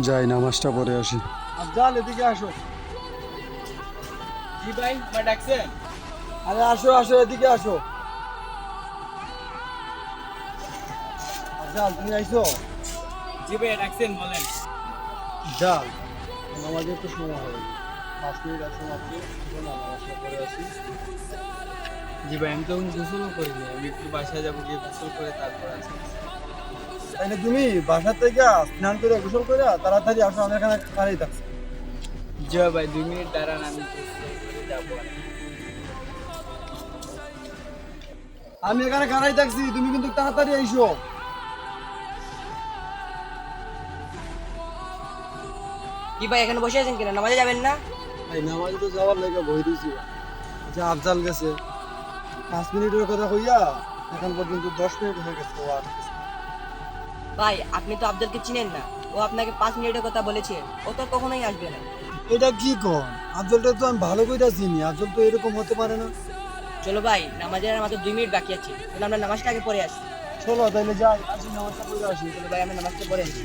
যাই নামাজটা পড়ে আসি। আফজাল এদিকে আসো। জি ভাই, আমার ডাকছেন? আরে আসো আসো, এদিকে আসো। আফজাল তুমি আইছো? জি ভাই, ডাকছেন, বলেন। যাল আমাদের একটু সময় হবে, 5 মিনিট আছে মাত্র। চলো নামাজটা পড়ে আসি। জি ভাই, আমি তো এখন গোসলও করিনি, আমি একটু বাসায় যাবো, গিয়ে গোসল করে তারপর আসি। তাইলে তুমি বাসা থেকে স্নান করে গোসল করে তাড়াতাড়ি আসো, আমি এখানে দাঁড়িয়ে থাকছি। জি ভাই, 2 মিনিট দাঁড়ান, আমি গোসল করে যাবো আর কি। আমি এখানে দাঁড়িয়ে থাকছি, তুমি কিন্তু তাড়াতাড়ি আইসো। কি ভাই এখানে বসে আছেন কেন, নামাজে যাবেন না? এই নামাজে তো যাওয়ার লেগে বই দিয়েছি। যে আফজাল গেছে 5 মিনিটের কথা কইয়া এখন পর্যন্ত 10 মিনিট হয়ে গেছে, ও আসতেছে না। ভাই আপনি তো আফজলকে চিনেন না, ও আপনাকে 5 মিনিটের কথা বলেছে, ও তো কখনোই আসবে না। এটা কি কোন? আফজলটা তো আমি ভালো কইরা চিনি, আফজল তো এরকম হতে পারে না। চলো ভাই, নামাজের আর মাত্র 2 মিনিট বাকি আছে, তাহলে আমরা নামাজটা আগে পড়ে আসি। চলো তাইলে যাই, আসি নামাজটা পড়ে আসি। চলো ভাই, আমরা নামাজটা পড়ে আসি।